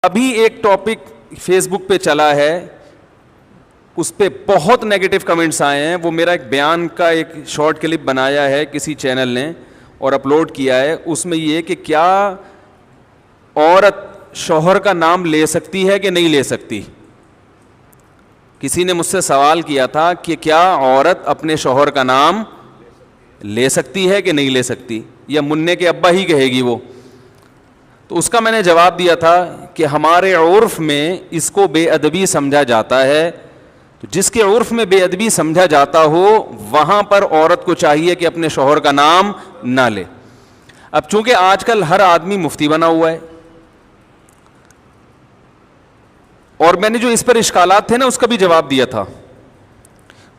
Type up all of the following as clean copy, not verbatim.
ابھی ایک topic face بک پہ چلا ہے, اس پہ بہت نیگیٹو کمنٹس آئے ہیں. وہ میرا ایک بیان کا ایک شارٹ کلپ بنایا ہے کسی چینل نے اور اپلوڈ کیا ہے. اس میں یہ کہ کیا عورت شوہر کا نام لے سکتی ہے کہ نہیں لے سکتی. کسی نے مجھ سے سوال کیا تھا کہ کیا عورت اپنے شوہر کا نام لے سکتی ہے کہ نہیں لے سکتی, یا منع کے ابا ہی کہے گی وہ. تو اس کا میں نے جواب دیا تھا کہ ہمارے عرف میں اس کو بے ادبی سمجھا جاتا ہے. تو جس کے عرف میں بے ادبی سمجھا جاتا ہو وہاں پر عورت کو چاہیے کہ اپنے شوہر کا نام نہ لے. اب چونکہ آج کل ہر آدمی مفتی بنا ہوا ہے, اور میں نے جو اس پر اشکالات تھے نا اس کا بھی جواب دیا تھا,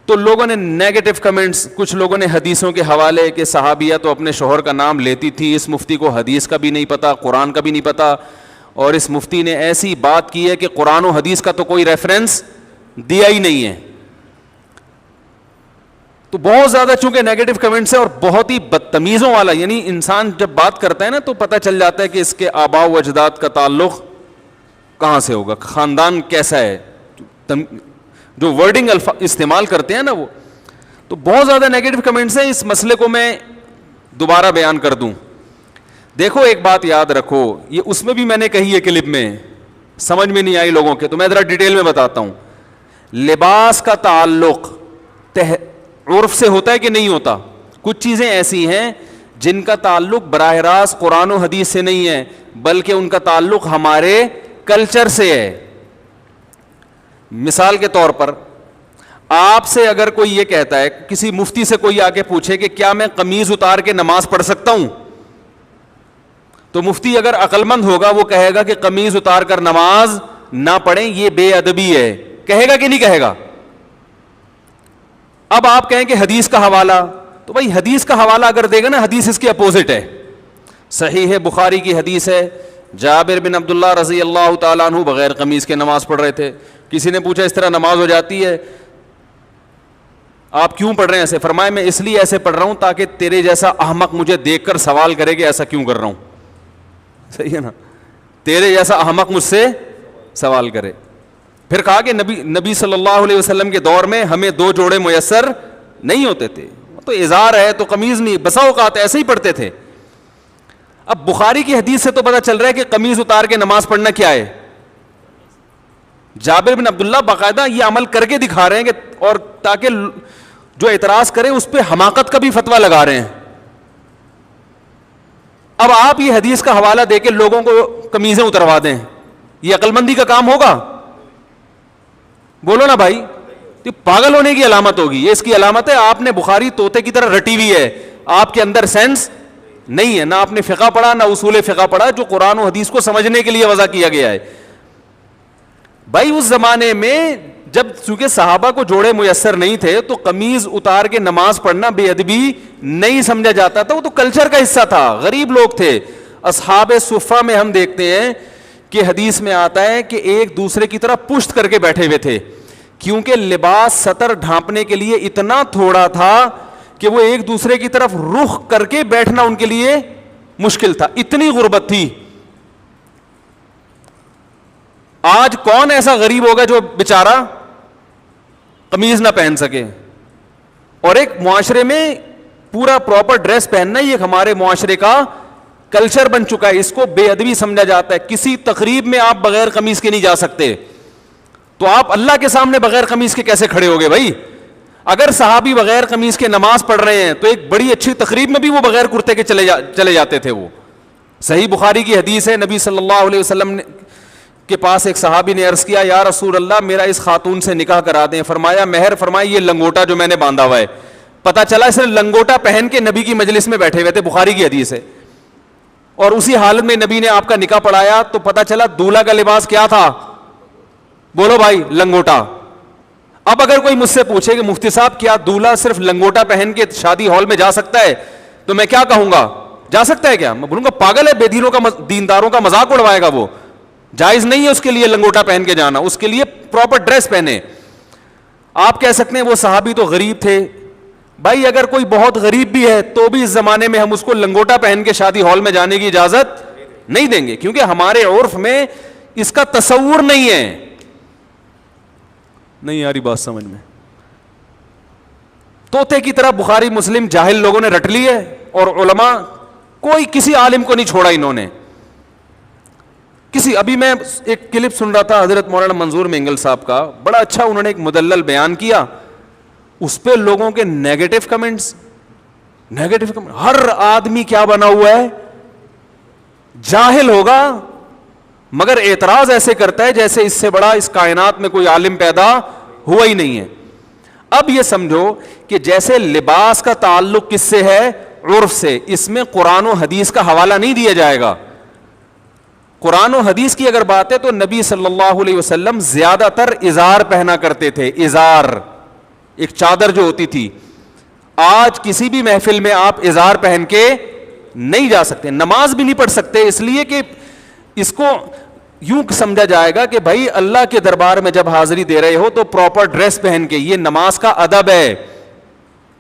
تو لوگوں نے نیگیٹو کمنٹس, کچھ لوگوں نے حدیثوں کے حوالے کہ صحابیہ تو اپنے شوہر کا نام لیتی تھی, اس مفتی کو حدیث کا بھی نہیں پتا, قرآن کا بھی نہیں پتا, اور اس مفتی نے ایسی بات کی ہے کہ قرآن و حدیث کا تو کوئی ریفرنس دیا ہی نہیں ہے. تو بہت زیادہ چونکہ نیگیٹو کمنٹس ہے اور بہت ہی بدتمیزوں والا, یعنی انسان جب بات کرتا ہے نا تو پتہ چل جاتا ہے کہ اس کے آباء و اجداد کا تعلق کہاں سے ہوگا, خاندان کیسا ہے, جو ورڈنگ استعمال کرتے ہیں نا وہ. تو بہت زیادہ نیگیٹو کمنٹس ہیں. اس مسئلے کو میں دوبارہ بیان کر دوں. دیکھو ایک بات یاد رکھو, یہ اس میں بھی میں نے کہی ہے کلپ میں, سمجھ میں نہیں آئی لوگوں کے, تو میں ذرا ڈیٹیل میں بتاتا ہوں. لباس کا تعلق عرف سے ہوتا ہے کہ نہیں ہوتا. کچھ چیزیں ایسی ہیں جن کا تعلق براہ راست قرآن و حدیث سے نہیں ہے, بلکہ ان کا تعلق ہمارے کلچر سے ہے. مثال کے طور پر آپ سے اگر کوئی یہ کہتا ہے, کسی مفتی سے کوئی آ کے پوچھے کہ کیا میں قمیض اتار کے نماز پڑھ سکتا ہوں, تو مفتی اگر عقل مند ہوگا وہ کہے گا کہ قمیض اتار کر نماز نہ پڑھیں, یہ بے ادبی ہے. کہے گا کہ نہیں کہے گا؟ اب آپ کہیں کہ حدیث کا حوالہ, تو بھائی حدیث کا حوالہ اگر دے گا نا, حدیث اس کے اپوزٹ ہے. صحیح ہے, بخاری کی حدیث ہے, جابر بن عبداللہ رضی اللہ تعالیٰ عنہ بغیر قمیض کے نماز پڑھ رہے تھے. کسی نے پوچھا اس طرح نماز ہو جاتی ہے, آپ کیوں پڑھ رہے ہیں ایسے؟ فرمایا میں اس لیے ایسے پڑھ رہا ہوں تاکہ تیرے جیسا احمق مجھے دیکھ کر سوال کرے کہ ایسا کیوں کر رہا ہوں. صحیح ہے نا, تیرے جیسا احمق مجھ سے سوال کرے. پھر کہا کہ نبی صلی اللہ علیہ وسلم کے دور میں ہمیں 2 جوڑے میسر نہیں ہوتے تھے, تو ازار ہے تو قمیض نہیں, بسا اوقات ایسے ہی پڑھتے تھے. اب بخاری کی حدیث سے تو پتہ چل رہا ہے کہ قمیض اتار کے نماز پڑھنا کیا ہے. جابر بن عبداللہ باقاعدہ یہ عمل کر کے دکھا رہے ہیں کہ, اور تاکہ جو اعتراض کریں اس پہ حماقت کا بھی فتویٰ لگا رہے ہیں. اب آپ یہ حدیث کا حوالہ دے کے لوگوں کو قمیضیں اتروا دیں, یہ عقل مندی کا کام ہوگا؟ بولو نا بھائی, یہ پاگل ہونے کی علامت ہوگی. یہ اس کی علامت ہے آپ نے بخاری طوطے کی طرح رٹی ہوئی ہے, آپ کے اندر سینس نہیں ہے, نہ آپ نے فقہ پڑھا نہ اصول فقہ پڑھا جو قرآن و حدیث کو سمجھنے کے لیے وضع کیا گیا ہے. بھائی اس زمانے میں جب چونکہ صحابہ کو جوڑے میسر نہیں تھے تو قمیض اتار کے نماز پڑھنا بے ادبی نہیں سمجھا جاتا تھا, وہ تو کلچر کا حصہ تھا. غریب لوگ تھے. اصحاب صفہ میں ہم دیکھتے ہیں کہ حدیث میں آتا ہے کہ ایک دوسرے کی طرح پشت کر کے بیٹھے ہوئے تھے, کیونکہ لباس سطر ڈھانپنے کے لیے اتنا تھوڑا تھا کہ وہ ایک دوسرے کی طرف رخ کر کے بیٹھنا ان کے لیے مشکل تھا, اتنی غربت تھی. آج کون ایسا غریب ہوگا جو بیچارہ قمیض نہ پہن سکے؟ اور ایک معاشرے میں پورا پراپر ڈریس پہننا یہ ہمارے معاشرے کا کلچر بن چکا ہے, اس کو بے ادبی سمجھا جاتا ہے. کسی تقریب میں آپ بغیر قمیض کے نہیں جا سکتے, تو آپ اللہ کے سامنے بغیر قمیض کے کیسے کھڑے ہوگے بھائی؟ اگر صحابی بغیر قمیض کے نماز پڑھ رہے ہیں تو ایک بڑی اچھی تقریب میں بھی وہ بغیر کرتے کے چلے جاتے تھے. وہ صحیح بخاری کی حدیث ہے, نبی صلی اللہ علیہ وسلم کے پاس ایک صحابی نے عرض کیا, یا رسول اللہ میرا اس خاتون سے نکاح کرا دیں. فرمایا مہر فرمائی یہ لنگوٹا جو میں نے باندھا ہوا ہے. پتا چلا اس نے لنگوٹا پہن کے نبی کی مجلس میں بیٹھے ہوئے تھے, بخاری کی حدیث ہے, اور اسی حالت میں نبی نے آپ کا نکاح پڑھایا تو پتا چلا دولہا کا لباس کیا تھا؟ بولو بھائی, لنگوٹا. اب اگر کوئی مجھ سے پوچھے کہ مفتی صاحب کیا دولہا صرف لنگوٹا پہن کے شادی ہال میں جا سکتا ہے, تو میں کیا کہوں گا؟ جا سکتا ہے کیا؟ میں بولوں گا پاگل ہے, بے دینوں کا دینداروں کا مذاق اڑوائے گا. وہ جائز نہیں ہے اس کے لیے لنگوٹا پہن کے جانا, اس کے لیے پراپر ڈریس پہنے. آپ کہہ سکتے ہیں وہ صحابی تو غریب تھے. بھائی اگر کوئی بہت غریب بھی ہے تو بھی اس زمانے میں ہم اس کو لنگوٹا پہن کے شادی ہال میں جانے کی اجازت نہیں دیں گے, کیونکہ ہمارے عرف میں اس کا تصور نہیں ہے. نہیں یاری بات سمجھ میں؟ طوطے کی طرح بخاری مسلم جاہل لوگوں نے رٹ لی ہے, اور علماء کوئی کسی عالم کو نہیں چھوڑا انہوں نے. ابھی میں ایک کلپ سن رہا تھا حضرت مولانا منظور مینگل صاحب کا, بڑا اچھا انہوں نے ایک مدلل بیان کیا, اس پہ لوگوں کے نیگیٹو کمنٹس. ہر آدمی کیا بنا ہوا ہے, جاہل ہوگا, مگر اعتراض ایسے کرتا ہے جیسے اس سے بڑا اس کائنات میں کوئی عالم پیدا ہوا ہی نہیں ہے. اب یہ سمجھو کہ جیسے لباس کا تعلق کس سے ہے, عرف سے, اس میں قرآن و حدیث کا حوالہ نہیں دیا جائے گا. قرآن و حدیث کی اگر بات ہے تو نبی صلی اللہ علیہ وسلم زیادہ تر ازار پہنا کرتے تھے. ازار ایک چادر جو ہوتی تھی. آج کسی بھی محفل میں آپ ازار پہن کے نہیں جا سکتے, نماز بھی نہیں پڑھ سکتے, اس لیے کہ اس کو یوں سمجھا جائے گا کہ بھائی اللہ کے دربار میں جب حاضری دے رہے ہو تو پراپر ڈریس پہن کے, یہ نماز کا ادب ہے.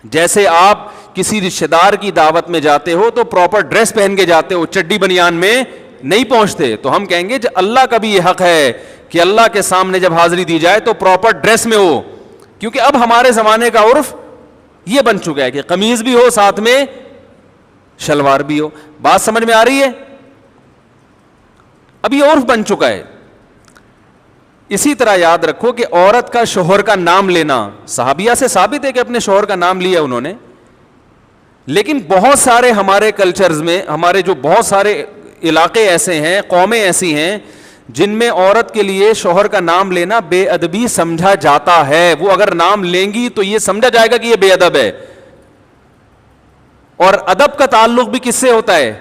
جیسے آپ کسی رشتہ دار کی دعوت میں جاتے ہو تو پراپر ڈریس پہن کے جاتے ہو, چڈی بنیان میں نہیں پہنچتے. تو ہم کہیں گے کہ اللہ کا بھی یہ حق ہے کہ اللہ کے سامنے جب حاضری دی جائے تو پراپر ڈریس میں ہو, کیونکہ اب ہمارے زمانے کا عرف یہ بن چکا ہے کہ قمیض بھی ہو ساتھ میں شلوار بھی ہو. بات سمجھ میں آ رہی ہے؟ اب یہ عرف بن چکا ہے. اسی طرح یاد رکھو کہ عورت کا شوہر کا نام لینا صحابیہ سے ثابت ہے کہ اپنے شوہر کا نام لیا انہوں نے, لیکن بہت سارے ہمارے کلچرز میں, ہمارے جو بہت سارے علاقے ایسے ہیں, قومیں ایسی ہیں جن میں عورت کے لیے شوہر کا نام لینا بے ادبی سمجھا جاتا ہے. وہ اگر نام لیں گی تو یہ سمجھا جائے گا کہ یہ بے ادب ہے. اور ادب کا تعلق بھی کس سے ہوتا ہے؟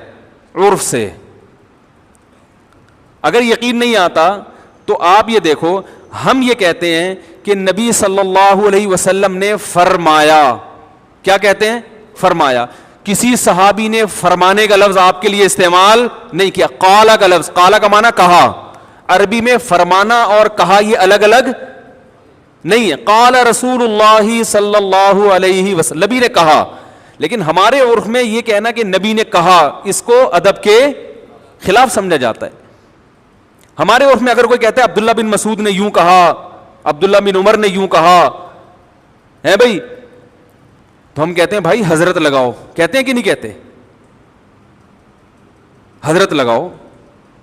عرف سے. اگر یقین نہیں آتا تو آپ یہ دیکھو, ہم یہ کہتے ہیں کہ نبی صلی اللہ علیہ وسلم نے فرمایا. کیا کہتے ہیں؟ فرمایا. کسی صحابی نے فرمانے کا لفظ آپ کے لیے استعمال نہیں کیا. قالا کا لفظ, قالا کا معنی کہا. عربی میں فرمانا اور کہا یہ الگ الگ نہیں ہے. قال رسول اللہ صلی اللہ علیہ وسلم, نبی نے کہا. لیکن ہمارے عرف میں یہ کہنا کہ نبی نے کہا, اس کو ادب کے خلاف سمجھا جاتا ہے. ہمارے عرف میں اگر کوئی کہتا ہے عبداللہ بن مسعود نے یوں کہا, عبداللہ بن عمر نے یوں کہا ہے بھائی, تو ہم کہتے ہیں بھائی حضرت لگاؤ. کہتے ہیں کہ نہیں کہتے؟ حضرت لگاؤ,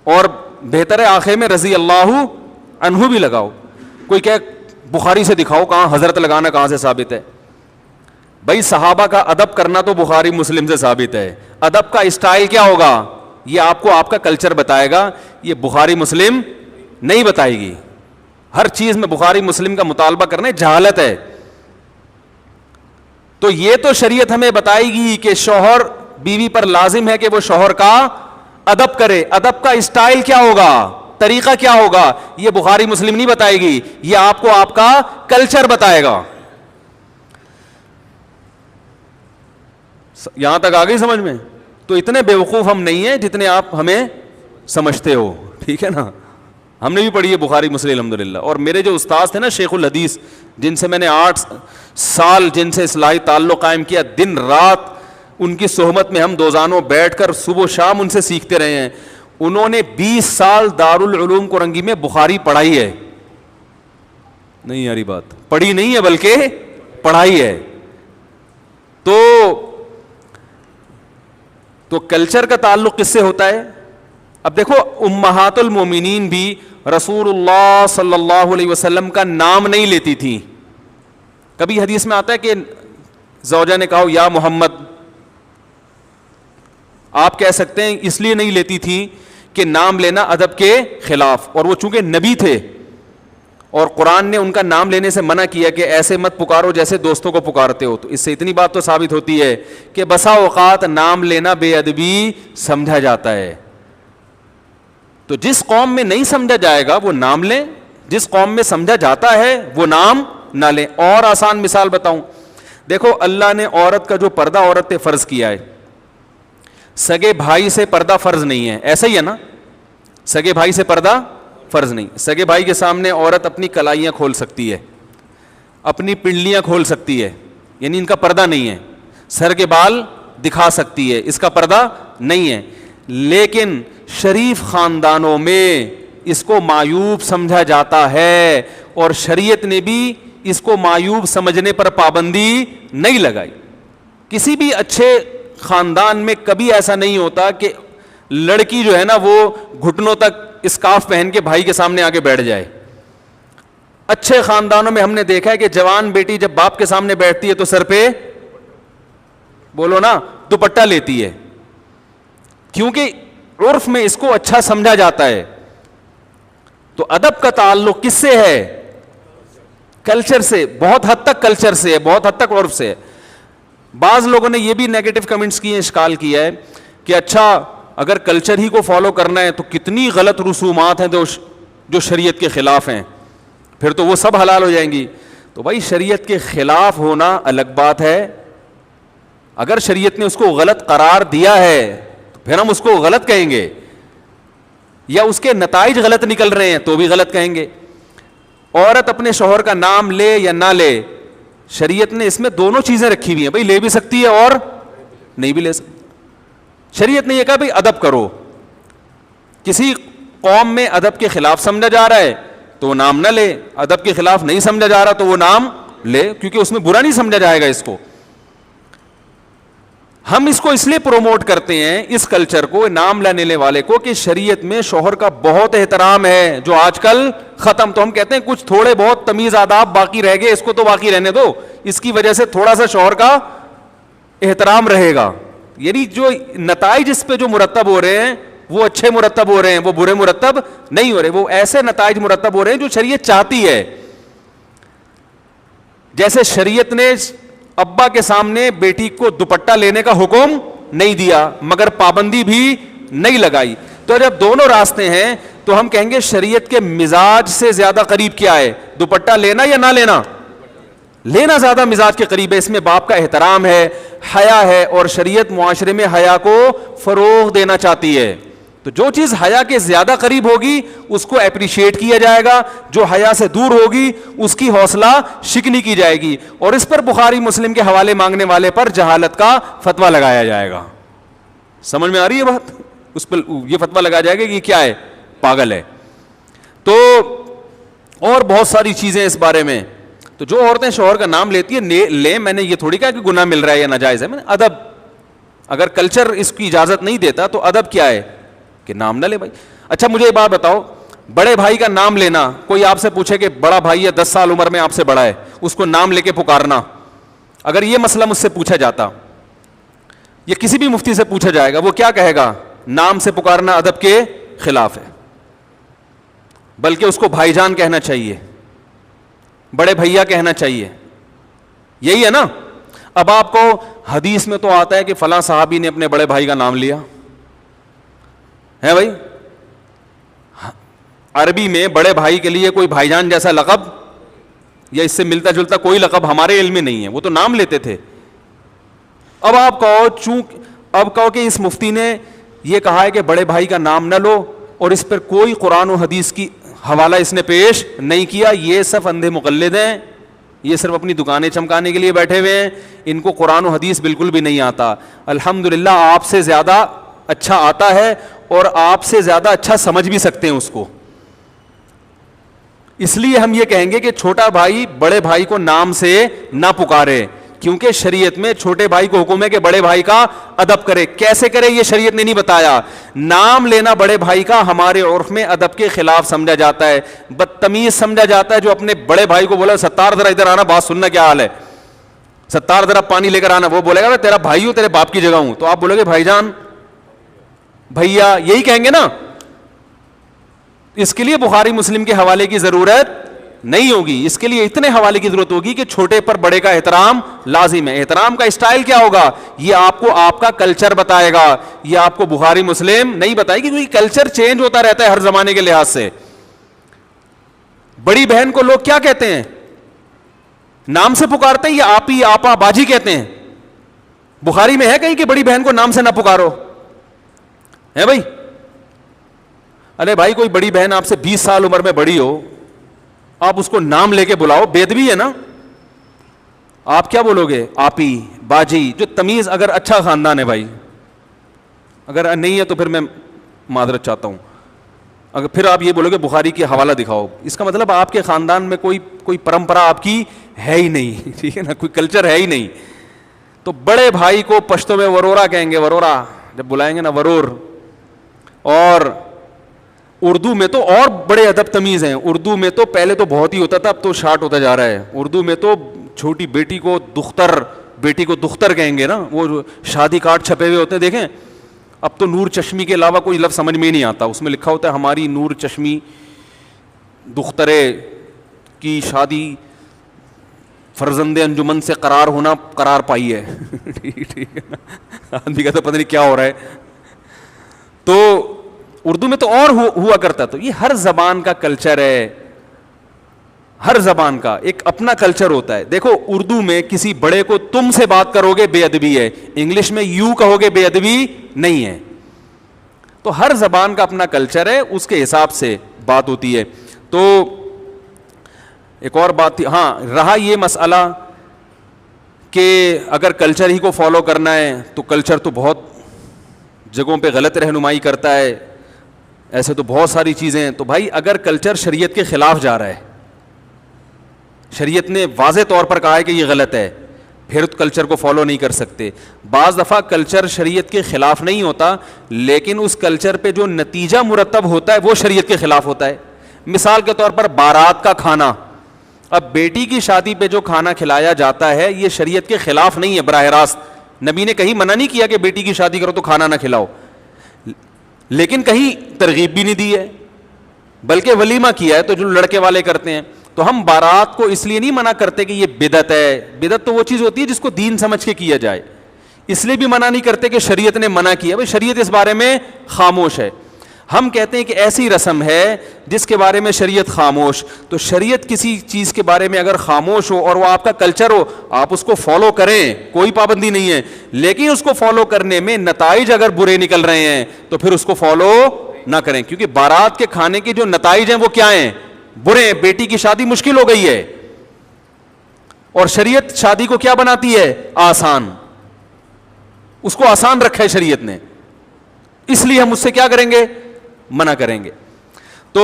اور بہتر ہے آخر میں رضی اللہ عنہ بھی لگاؤ. کوئی کہ بخاری سے دکھاؤ کہاں حضرت لگانا کہاں سے ثابت ہے. بھائی صحابہ کا ادب کرنا تو بخاری مسلم سے ثابت ہے. ادب کا اسٹائل کیا ہوگا یہ آپ کو آپ کا کلچر بتائے گا, یہ بخاری مسلم نہیں بتائے گی. ہر چیز میں بخاری مسلم کا مطالبہ کرنا جہالت ہے. تو یہ تو شریعت ہمیں بتائے گی کہ شوہر بیوی پر لازم ہے کہ وہ شوہر کا ادب کرے. ادب کا اسٹائل کیا ہوگا, طریقہ کیا ہوگا, یہ بخاری مسلم نہیں بتائے گی, یہ آپ کو آپ کا کلچر بتائے گا. یہاں تک آ گئی سمجھ میں؟ تو اتنے بیوقوف ہم نہیں ہیں جتنے آپ ہمیں سمجھتے ہو, ٹھیک ہے نا. ہم نے بھی پڑھی ہے بخاری مسلم الحمدللہ. اور میرے جو استاد تھے نا شیخ الحدیث, جن سے میں نے 8 سال جن سے اصلاحی تعلق قائم کیا, دن رات ان کی صحبت میں ہم دوزانوں بیٹھ کر صبح و شام ان سے سیکھتے رہے ہیں. انہوں نے 20 سال دارالعلوم کورنگی میں بخاری پڑھائی ہے. نہیں یاری بات, پڑھی نہیں ہے بلکہ پڑھائی ہے. تو کلچر کا تعلق کس سے ہوتا ہے؟ اب دیکھو امہات المومنین بھی رسول اللہ صلی اللہ علیہ وسلم کا نام نہیں لیتی تھی. کبھی حدیث میں آتا ہے کہ زوجہ نے کہا یا محمد, آپ کہہ سکتے ہیں اس لیے نہیں لیتی تھی کہ نام لینا ادب کے خلاف, اور وہ چونکہ نبی تھے اور قرآن نے ان کا نام لینے سے منع کیا کہ ایسے مت پکارو جیسے دوستوں کو پکارتے ہو. تو اس سے اتنی بات تو ثابت ہوتی ہے کہ بسا اوقات نام لینا بے ادبی سمجھا جاتا ہے. تو جس قوم میں نہیں سمجھا جائے گا وہ نام لیں, جس قوم میں سمجھا جاتا ہے وہ نام نہ لیں. اور آسان مثال بتاؤں, دیکھو اللہ نے عورت کا جو پردہ عورت پہ فرض کیا ہے, سگے بھائی سے پردہ فرض نہیں ہے, ایسا ہی ہے نا. سگے بھائی سے پردہ فرض نہیں. سگے بھائی کے سامنے عورت اپنی کلائیاں کھول سکتی ہے, اپنی پنڈلیاں کھول سکتی ہے, یعنی ان کا پردہ نہیں ہے. سر کے بال دکھا سکتی ہے, اس کا پردہ نہیں ہے. لیکن شریف خاندانوں میں اس کو معیوب سمجھا جاتا ہے, اور شریعت نے بھی اس کو معیوب سمجھنے پر پابندی نہیں لگائی. کسی بھی اچھے خاندان میں کبھی ایسا نہیں ہوتا کہ لڑکی جو ہے نا وہ گھٹنوں تک اسکارف پہن کے بھائی کے سامنے آگے بیٹھ جائے. اچھے خاندانوں میں ہم نے دیکھا ہے کہ جوان بیٹی جب باپ کے سامنے بیٹھتی ہے تو سر پہ, بولو نا, دوپٹہ لیتی ہے, کیونکہ عرف میں اس کو اچھا سمجھا جاتا ہے. تو ادب کا تعلق کس سے ہے؟ کلچر سے, بہت حد تک کلچر سے ہے, بہت حد تک عرف سے ہے. بعض لوگوں نے یہ بھی نیگیٹو کمنٹس کیے, اشکال کیا ہے کہ اچھا اگر کلچر ہی کو فالو کرنا ہے تو کتنی غلط رسومات ہیں جو شریعت کے خلاف ہیں, پھر تو وہ سب حلال ہو جائیں گی. تو بھائی شریعت کے خلاف ہونا الگ بات ہے, اگر شریعت نے اس کو غلط قرار دیا ہے تو پھر ہم اس کو غلط کہیں گے, یا اس کے نتائج غلط نکل رہے ہیں تو بھی غلط کہیں گے. عورت اپنے شوہر کا نام لے یا نہ لے, شریعت نے اس میں دونوں چیزیں رکھی ہوئی ہیں, بھائی لے بھی سکتی ہے اور نہیں بھی لے سکتی. شریعت نے یہ کہا بھائی ادب کرو, کسی قوم میں ادب کے خلاف سمجھا جا رہا ہے تو وہ نام نہ لے, ادب کے خلاف نہیں سمجھا جا رہا تو وہ نام لے, کیونکہ اس میں برا نہیں سمجھا جائے گا اس کو. ہم اس کو اس لیے پروموٹ کرتے ہیں اس کلچر کو, نام لینے والے کو, کہ شریعت میں شوہر کا بہت احترام ہے جو آج کل ختم. تو ہم کہتے ہیں کچھ تھوڑے بہت تمیز آداب باقی رہ گئے, اس کو تو باقی رہنے دو, اس کی وجہ سے تھوڑا سا شوہر کا احترام رہے گا. یعنی جو نتائج اس پہ جو مرتب ہو رہے ہیں وہ اچھے مرتب ہو رہے ہیں, وہ برے مرتب نہیں ہو رہے, وہ ایسے نتائج مرتب ہو رہے ہیں جو شریعت چاہتی ہے. جیسے شریعت نے ابا کے سامنے بیٹی کو دوپٹہ لینے کا حکم نہیں دیا مگر پابندی بھی نہیں لگائی. تو جب دونوں راستے ہیں تو ہم کہیں گے شریعت کے مزاج سے زیادہ قریب کیا ہے, دوپٹہ لینا یا نہ لینا؟ لینا زیادہ مزاج کے قریب ہے. اس میں باپ کا احترام ہے, حیا ہے, اور شریعت معاشرے میں حیا کو فروغ دینا چاہتی ہے. تو جو چیز حیا کے زیادہ قریب ہوگی اس کو اپریشیٹ کیا جائے گا, جو حیا سے دور ہوگی اس کی حوصلہ شکنی کی جائے گی, اور اس پر بخاری مسلم کے حوالے مانگنے والے پر جہالت کا فتویٰ لگایا جائے گا. سمجھ میں آ رہی ہے بات؟ اس پر یہ فتویٰ لگایا جائے گا کہ یہ کیا ہے, پاگل ہے. تو اور بہت ساری چیزیں اس بارے میں. تو جو عورتیں شوہر کا نام لیتی ہیں لیں, میں نے یہ تھوڑی کہا کہ گناہ مل رہا ہے یا ناجائز ہے, میں نے ادب, اگر کلچر اس کی اجازت نہیں دیتا تو ادب کیا ہے کہ نام نہ لے بھائی. اچھا مجھے یہ بات بتاؤ, بڑے بھائی کا نام لینا, کوئی آپ سے پوچھے کہ بڑا بھائی ہے 10 سال عمر میں آپ سے بڑا ہے, اس کو نام لے کے پکارنا, اگر یہ مسئلہ مجھ سے پوچھا جاتا یا کسی بھی مفتی سے پوچھا جائے گا, وہ کیا کہے گا؟ نام سے پکارنا ادب کے خلاف ہے, بلکہ اس کو بھائی جان کہنا چاہیے, بڑے بھیا کہنا چاہیے. یہی ہے نا. اب آپ کو حدیث میں تو آتا ہے کہ فلاں صحابی نے اپنے بڑے بھائی کا نام لیا ہے بھائی, عربی میں بڑے بھائی کے لیے کوئی بھائی جان جیسا لقب یا اس سے ملتا جلتا کوئی لقب ہمارے علم میں نہیں ہے, وہ تو نام لیتے تھے. اب آپ کہو کہ اس مفتی نے یہ کہا ہے کہ بڑے بھائی کا نام نہ لو, اور اس پر کوئی قرآن و حدیث کی حوالہ اس نے پیش نہیں کیا. یہ سب اندھے مقلد ہیں, یہ صرف اپنی دکانیں چمکانے کے لیے بیٹھے ہوئے ہیں, ان کو قرآن و حدیث بالکل بھی نہیں آتا. الحمدللہ آپ سے زیادہ اچھا آتا ہے, اور آپ سے زیادہ اچھا سمجھ بھی سکتے ہیں اس کو. اس لیے ہم یہ کہیں گے کہ چھوٹا بھائی بڑے بھائی کو نام سے نہ پکارے, کیونکہ شریعت میں چھوٹے بھائی کو حکم ہے کہ بڑے بھائی کا ادب کرے. کیسے کرے یہ شریعت نے نہیں بتایا. نام لینا بڑے بھائی کا ہمارے عرف میں ادب کے خلاف سمجھا جاتا ہے, بدتمیز سمجھا جاتا ہے. جو اپنے بڑے بھائی کو بولا ستار ذرا ادھر آنا, بات سننا کیا حال ہے, ستار ذرا پانی لے کر آنا, وہ بولے گا تیرا بھائی ہوں, تیرے باپ کی جگہ ہوں, تو آپ بولو گے بھائی جان, بھیا, یہی کہیں گے نا. اس کے لیے بخاری مسلم کے حوالے کی ضرورت نہیں ہوگی, اس کے لیے اتنے حوالے کی ضرورت ہوگی کہ چھوٹے پر بڑے کا احترام لازم ہے. احترام کا اسٹائل کیا ہوگا یہ آپ کو آپ کا کلچر بتائے گا, یہ آپ کو بخاری مسلم نہیں بتائے گی, کیونکہ کلچر چینج ہوتا رہتا ہے ہر زمانے کے لحاظ سے. بڑی بہن کو لوگ کیا کہتے ہیں, نام سے پکارتے ہیں یا آپی آپا باجی کہتے ہیں؟ بخاری میں ہے کہیں کہ بڑی بہن کو نام سے نہ پکارو ہے بھائی؟ ارے بھائی کوئی بڑی بہن آپ سے 20 سال عمر میں بڑی ہو, آپ اس کو نام لے کے بلاؤ, بے ادبی ہے نا. آپ کیا بولو گے؟ آپی, باجی, جو تمیز. اگر اچھا خاندان ہے بھائی, اگر نہیں ہے تو پھر میں معذرت چاہتا ہوں. اگر پھر آپ یہ بولو گے بخاری کی حوالہ دکھاؤ, اس کا مطلب آپ کے خاندان میں کوئی پرمپرا آپ کی ہے ہی نہیں, ٹھیک ہے نا, کوئی کلچر ہے ہی نہیں. تو بڑے بھائی کو پشتو میں ورورا کہیں گے, ورورا جب بلائیں گے نا ورور. اور اردو میں تو اور بڑے ادب تمیز ہیں. اردو میں تو پہلے تو بہت ہی ہوتا تھا, اب تو شارٹ ہوتا جا رہا ہے. اردو میں تو چھوٹی بیٹی کو دختر, بیٹی کو دختر کہیں گے نا, وہ شادی کارڈ چھپے ہوئے ہوتے ہیں دیکھیں. اب تو نور چشمی کے علاوہ کوئی لفظ سمجھ میں ہی نہیں آتا, اس میں لکھا ہوتا ہے ہماری نور چشمی دخترے کی شادی فرزند انجمن سے قرار ہونا قرار پائی ہے. ٹھیک ہے نا, آدمی کا تو پتہ نہیں کیا ہو رہا ہے. تو اردو میں تو اور ہوا کرتا. تو یہ ہر زبان کا کلچر ہے, ہر زبان کا ایک اپنا کلچر ہوتا ہے. دیکھو اردو میں کسی بڑے کو تم سے بات کرو گے بے ادبی ہے, انگلش میں یو کہو گے بے ادبی نہیں ہے. تو ہر زبان کا اپنا کلچر ہے, اس کے حساب سے بات ہوتی ہے. تو ایک اور بات تھی, ہاں رہا یہ مسئلہ کہ اگر کلچر ہی کو فالو کرنا ہے تو کلچر تو بہت جگہوں پہ غلط رہنمائی کرتا ہے, ایسے تو بہت ساری چیزیں ہیں. تو بھائی اگر کلچر شریعت کے خلاف جا رہا ہے, شریعت نے واضح طور پر کہا ہے کہ یہ غلط ہے, پھر کلچر کو فالو نہیں کر سکتے. بعض دفعہ کلچر شریعت کے خلاف نہیں ہوتا, لیکن اس کلچر پہ جو نتیجہ مرتب ہوتا ہے وہ شریعت کے خلاف ہوتا ہے. مثال کے طور پر بارات کا کھانا, اب بیٹی کی شادی پہ جو کھانا کھلایا جاتا ہے یہ شریعت کے خلاف نہیں ہے براہ راست. نبی نے کہیں منع نہیں کیا کہ بیٹی کی شادی کرو تو کھانا نہ کھلاؤ, لیکن کہیں ترغیب بھی نہیں دی ہے, بلکہ ولیمہ کیا ہے تو جو لڑکے والے کرتے ہیں. تو ہم بارات کو اس لیے نہیں منع کرتے کہ یہ بدعت ہے, بدعت تو وہ چیز ہوتی ہے جس کو دین سمجھ کے کیا جائے, اس لیے بھی منع نہیں کرتے کہ شریعت نے منع کیا. بھائی شریعت اس بارے میں خاموش ہے. ہم کہتے ہیں کہ ایسی رسم ہے جس کے بارے میں شریعت خاموش. تو شریعت کسی چیز کے بارے میں اگر خاموش ہو اور وہ آپ کا کلچر ہو, آپ اس کو فالو کریں, کوئی پابندی نہیں ہے, لیکن اس کو فالو کرنے میں نتائج اگر برے نکل رہے ہیں تو پھر اس کو فالو نہ کریں. کیونکہ بارات کے کھانے کے جو نتائج ہیں وہ کیا ہیں, برے ہیں. بیٹی کی شادی مشکل ہو گئی ہے, اور شریعت شادی کو کیا بناتی ہے, آسان. اس کو آسان رکھا ہے شریعت نے, اس لیے ہم اس سے کیا کریں گے, منع کریں گے. تو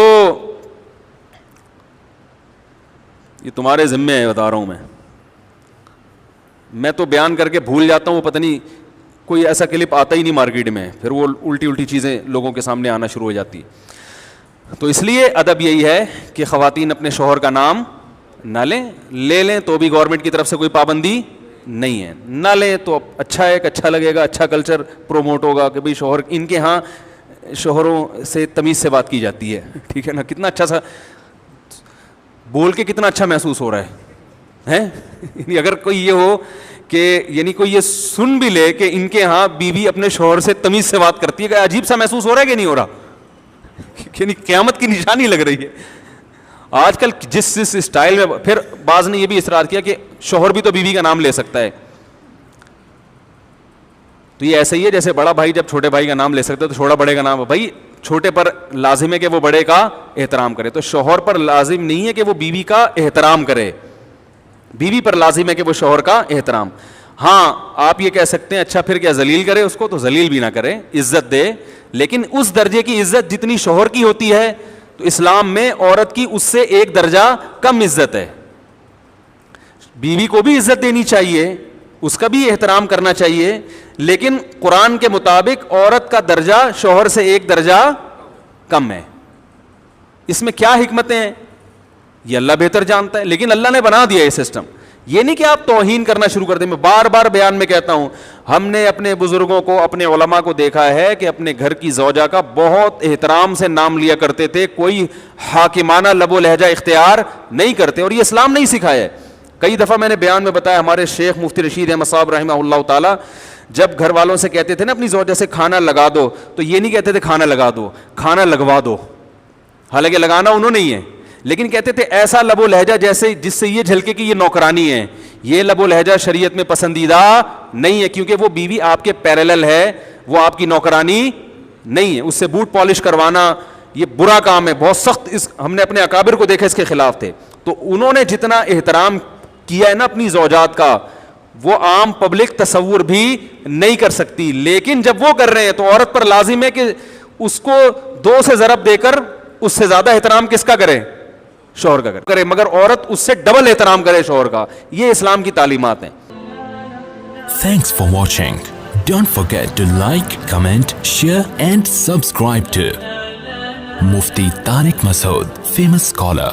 یہ تمہارے ذمے ہے, بتا رہا ہوں میں تو بیان کر کے بھول جاتا ہوں, پتہ نہیں کوئی ایسا کلپ آتا ہی نہیں مارکیٹ میں, پھر وہ الٹی چیزیں لوگوں کے سامنے آنا شروع ہو جاتی. تو اس لیے ادب یہی ہے کہ خواتین اپنے شوہر کا نام نہ لے لیں تو بھی گورنمنٹ کی طرف سے کوئی پابندی نہیں ہے, نہ لیں تو اچھا ہے, کہ اچھا لگے گا, اچھا کلچر پروموٹ ہوگا کہ بھئی شوہر, ان کے ہاں شوہروں سے تمیز سے بات کی جاتی ہے, ٹھیک ہے نا. کتنا اچھا سا بول کے کتنا اچھا محسوس ہو رہا ہے. یعنی اگر کوئی یہ ہو کہ یعنی کوئی یہ سن بھی لے کہ ان کے ہاں بیوی اپنے شوہر سے تمیز سے بات کرتی ہے, کہ عجیب سا محسوس ہو رہا ہے کہ نہیں ہو رہا, یعنی قیامت کی نشانی لگ رہی ہے آج کل جس اسٹائل میں. پھر بعض نے یہ بھی اصرار کیا کہ شوہر بھی تو بیوی کا نام لے سکتا ہے. تو یہ ایسا ہی ہے جیسے بڑا بھائی جب چھوٹے بھائی کا نام لے سکتا ہے تو چھوٹا بڑے کا نام, بھائی چھوٹے پر لازم ہے کہ وہ بڑے کا احترام کرے, تو شوہر پر لازم نہیں ہے کہ وہ بیوی کا احترام کرے, بیوی پر لازم ہے کہ وہ شوہر کا احترام. ہاں آپ یہ کہہ سکتے ہیں اچھا پھر کیا ذلیل کرے اس کو, تو ذلیل بھی نہ کرے, عزت دے, لیکن اس درجے کی عزت جتنی شوہر کی ہوتی ہے تو اسلام میں عورت کی اس سے ایک درجہ کم عزت ہے. بیوی کو بھی عزت دینی چاہیے, اس کا بھی احترام کرنا چاہیے, لیکن قرآن کے مطابق عورت کا درجہ شوہر سے ایک درجہ کم ہے. اس میں کیا حکمتیں ہیں یہ اللہ بہتر جانتا ہے, لیکن اللہ نے بنا دیا یہ سسٹم. یہ نہیں کہ آپ توہین کرنا شروع کر دیں. میں بار بار بیان میں کہتا ہوں, ہم نے اپنے بزرگوں کو, اپنے علماء کو دیکھا ہے کہ اپنے گھر کی زوجہ کا بہت احترام سے نام لیا کرتے تھے, کوئی حاکمانہ لب و لہجہ اختیار نہیں کرتے, اور یہ اسلام نہیں سکھایا ہے. کئی دفعہ میں نے بیان میں بتایا, ہمارے شیخ مفتی رشید احمد صاحب رحمہ اللہ تعالی جب گھر والوں سے کہتے تھے نا اپنی زوجہ سے کھانا لگا دو, تو یہ نہیں کہتے تھے کھانا لگا دو, کھانا لگوا دو, حالانکہ لگانا انہوں نے ہی ہے, لیکن کہتے تھے ایسا لب و لہجہ جیسے جس سے یہ جھلکے کہ یہ نوکرانی ہے. یہ لب و لہجہ شریعت میں پسندیدہ نہیں ہے, کیونکہ وہ بیوی آپ کے پیرالل ہے, وہ آپ کی نوکرانی نہیں ہے. اس سے بوٹ پالش کروانا یہ برا کام ہے, بہت سخت. ہم نے اپنے اکابر کو دیکھا اس کے خلاف تھے. تو انہوں نے جتنا احترام کیا ہے نا اپنی زوجات کا, وہ عام پبلک تصور بھی نہیں کر سکتی. لیکن جب وہ کر رہے ہیں تو عورت پر لازم ہے کہ اس کو 2 سے ضرب دے کر اس سے زیادہ احترام کس کا کرے؟ شوہر کا کرے، مگر عورت اس سے ڈبل احترام کرے شوہر کا. یہ اسلام کی تعلیمات ہیں. Thanks for watching. Don't forget to like, comment, share and subscribe to Mufti Tariq Masood, famous scholar.